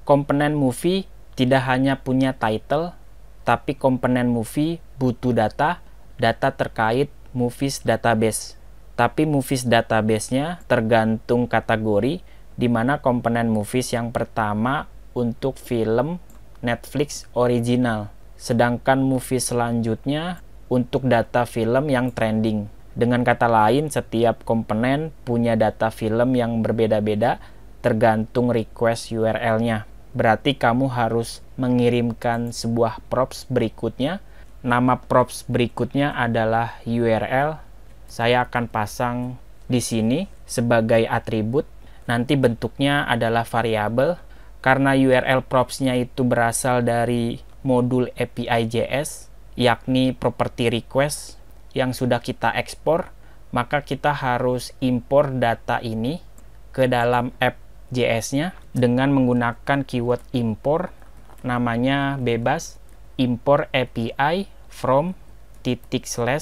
komponen movie tidak hanya punya title, tapi komponen movie butuh data terkait movies database. Tapi movies database-nya tergantung kategori, di mana komponen movies yang pertama untuk film Netflix original, sedangkan movie selanjutnya untuk data film yang trending. Dengan kata lain, setiap komponen punya data film yang berbeda-beda tergantung request URL-nya. Berarti kamu harus mengirimkan sebuah props berikutnya. Nama props berikutnya adalah URL. Saya akan pasang di sini sebagai atribut. Nanti bentuknya adalah variabel. Karena URL props-nya itu berasal dari modul API.js, yakni property request yang sudah kita ekspor, maka kita harus impor data ini ke dalam app.js-nya dengan menggunakan keyword import, namanya bebas, import API from /API.js.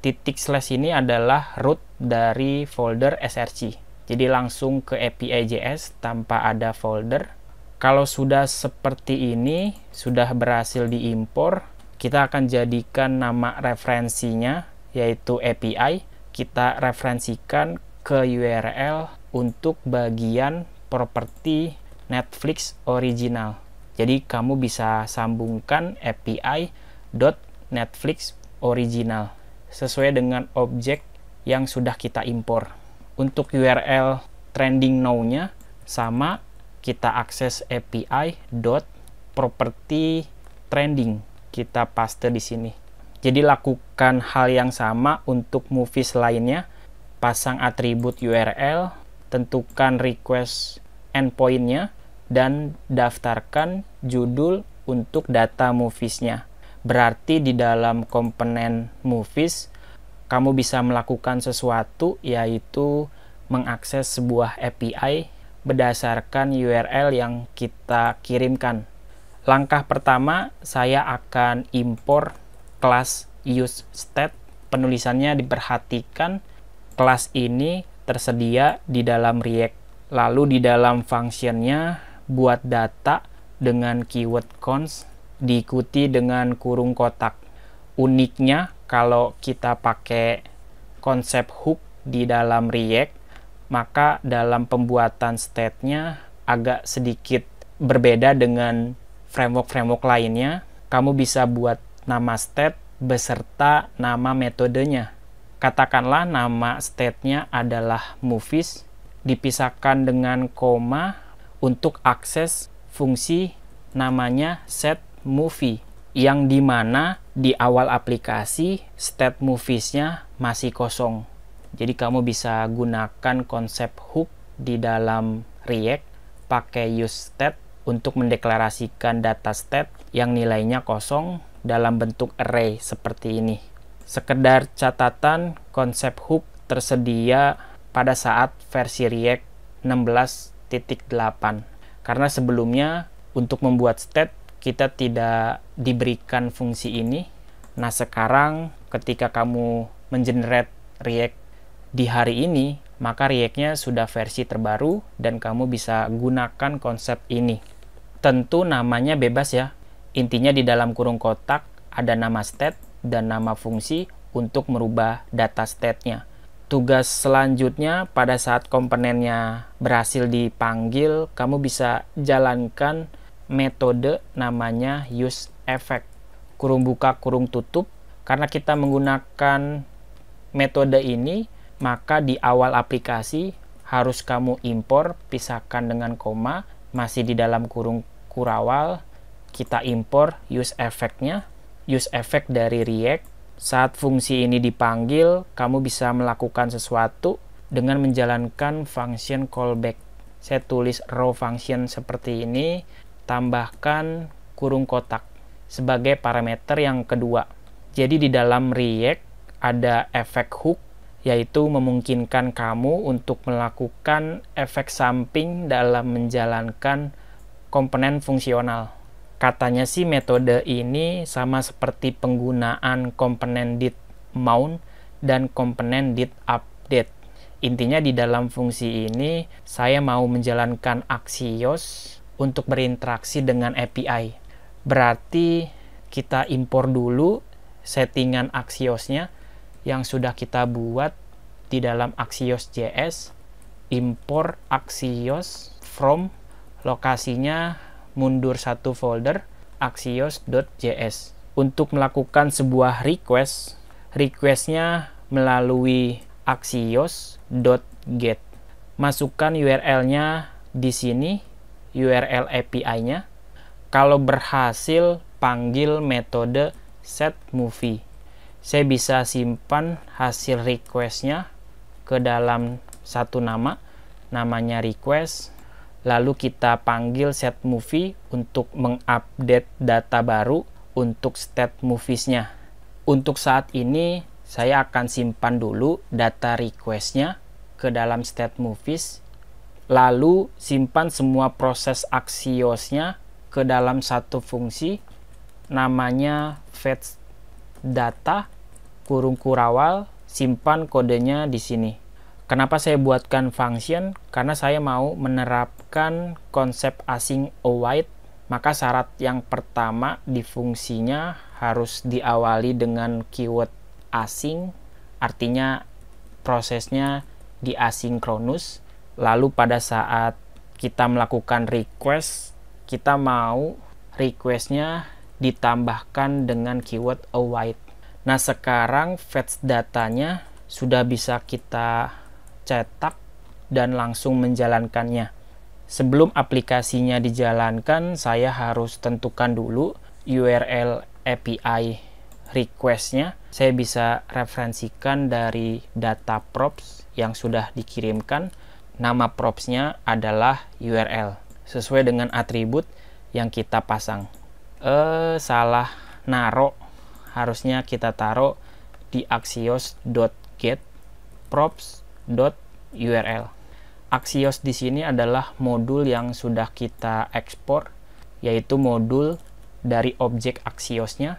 / ini adalah root dari folder src. Jadi langsung ke API.js tanpa ada folder. Kalau sudah seperti ini, sudah berhasil diimpor, kita akan jadikan nama referensinya, yaitu API. Kita referensikan ke URL untuk bagian properti Netflix original. Jadi kamu bisa sambungkan API.Netflix original sesuai dengan objek yang sudah kita impor. Untuk URL trending now-nya sama, kita akses API.property trending. Kita paste di sini. Jadi lakukan hal yang sama untuk movies lainnya. Pasang atribut URL, tentukan request endpoint-nya, dan daftarkan judul untuk data movies-nya. Berarti di dalam komponen movies, kamu bisa melakukan sesuatu, yaitu mengakses sebuah API berdasarkan URL yang kita kirimkan. Langkah pertama, saya akan impor kelas useState. Penulisannya diperhatikan, kelas ini tersedia di dalam React. Lalu di dalam functionnya, buat data dengan keyword const, diikuti dengan kurung kotak. Uniknya, kalau kita pakai konsep hook di dalam React, maka dalam pembuatan state-nya agak sedikit berbeda dengan framework lainnya. Kamu bisa buat nama state beserta nama metodenya. Katakanlah nama state-nya adalah movies, dipisahkan dengan koma untuk akses fungsi namanya setMovie, yang dimana di awal aplikasi state movies-nya masih kosong. Jadi kamu bisa gunakan konsep hook di dalam React, pakai useState untuk mendeklarasikan data state yang nilainya kosong dalam bentuk array seperti ini. Sekedar catatan, konsep hook tersedia pada saat versi React 16.8. Karena sebelumnya untuk membuat state kita tidak diberikan fungsi ini. Nah, sekarang ketika kamu mengenerate React di hari ini, maka React-nya sudah versi terbaru dan kamu bisa gunakan konsep ini. Tentu namanya bebas ya. Intinya di dalam kurung kotak ada nama state dan nama fungsi untuk merubah data state-nya. Tugas selanjutnya pada saat komponennya berhasil dipanggil, kamu bisa jalankan metode namanya useEffect. Kurung buka, kurung tutup. Karena kita menggunakan metode ini, maka di awal aplikasi harus kamu impor, pisahkan dengan koma, masih di dalam kurung kurawal, kita impor useEffect-nya, useEffect dari React. Saat fungsi ini dipanggil, kamu bisa melakukan sesuatu dengan menjalankan function callback. Saya tulis raw function seperti ini, tambahkan kurung kotak sebagai parameter yang kedua. Jadi di dalam React ada efek hook, yaitu memungkinkan kamu untuk melakukan efek samping dalam menjalankan komponen fungsional. Katanya sih metode ini sama seperti penggunaan komponen did mount dan komponen did update. Intinya di dalam fungsi ini saya mau menjalankan Axios untuk berinteraksi dengan API. Berarti kita impor dulu settingan Axios-nya yang sudah kita buat di dalam Axios.js. Impor Axios from, lokasinya mundur satu folder, Axios.js. Untuk melakukan sebuah request-nya melalui Axios.get. Masukkan URL-nya di sini, URL API-nya. Kalau berhasil, panggil metode setMovie. Saya bisa simpan hasil request-nya ke dalam satu namanya request. Lalu kita panggil setMovie untuk mengupdate data baru untuk state movies-nya. Untuk saat ini, saya akan simpan dulu data request-nya ke dalam state movies. Lalu simpan semua proses Axios-nya ke dalam satu fungsi namanya fetch data kurung kurawal, simpan kodenya di sini. Kenapa saya buatkan function? Karena saya mau menerapkan konsep async await, maka syarat yang pertama di fungsinya harus diawali dengan keyword async, artinya prosesnya diasinkronus. Lalu pada saat kita melakukan request, kita mau requestnya ditambahkan dengan keyword await. Nah, sekarang fetch datanya sudah bisa kita cetak dan langsung menjalankannya. Sebelum aplikasinya dijalankan, saya harus tentukan dulu URL API requestnya. Saya bisa referensikan dari data props yang sudah dikirimkan. Nama propsnya adalah URL sesuai dengan atribut yang kita pasang. Salah naro, harusnya kita taruh di axios.get props.url. Axios di sini adalah modul yang sudah kita ekspor, yaitu modul dari objek Axios-nya.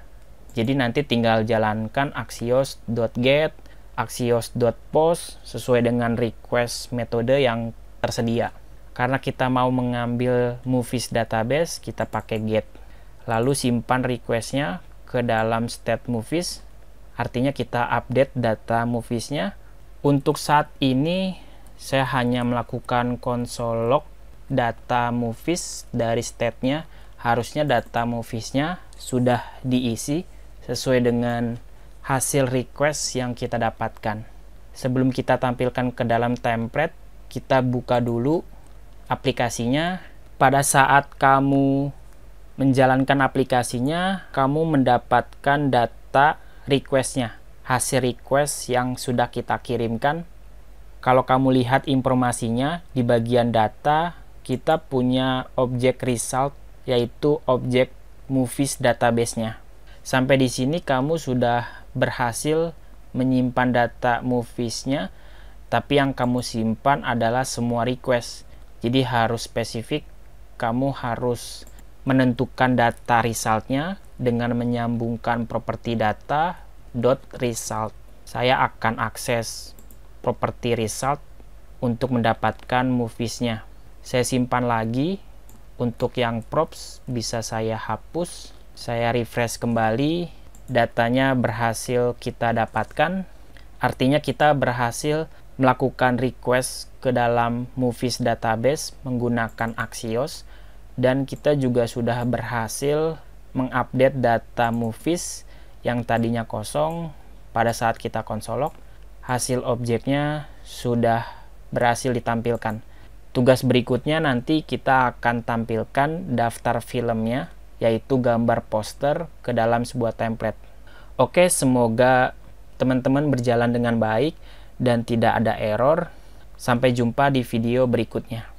Jadi nanti tinggal jalankan axios.get, axios.post sesuai dengan request metode yang tersedia. Karena kita mau mengambil movies database, kita pakai get. Lalu simpan requestnya ke dalam state movies, artinya kita update data moviesnya. Untuk saat ini saya hanya melakukan console log data movies dari state-nya. Harusnya data moviesnya sudah diisi sesuai dengan hasil request yang kita dapatkan. Sebelum kita tampilkan ke dalam template, kita buka dulu aplikasinya. Pada saat kamu menjalankan aplikasinya, kamu mendapatkan data requestnya, hasil request yang sudah kita kirimkan. Kalau kamu lihat informasinya di bagian data, kita punya objek result, yaitu objek movies database-nya. Sampai di sini kamu sudah berhasil menyimpan data movies-nya, tapi yang kamu simpan adalah semua request. Jadi harus spesifik, kamu harus menentukan data result-nya dengan menyambungkan properti data .result. Saya akan akses properti result untuk mendapatkan movies-nya. Saya simpan lagi. Untuk yang props bisa saya hapus. Saya refresh kembali. Datanya berhasil kita dapatkan. Artinya kita berhasil melakukan request ke dalam movies database menggunakan Axios, dan kita juga sudah berhasil mengupdate data movies yang tadinya kosong. Pada saat kita console log, hasil objeknya sudah berhasil ditampilkan. Tugas berikutnya nanti kita akan tampilkan daftar filmnya, yaitu gambar poster ke dalam sebuah template. Oke, semoga teman-teman berjalan dengan baik dan tidak ada error. Sampai jumpa di video berikutnya.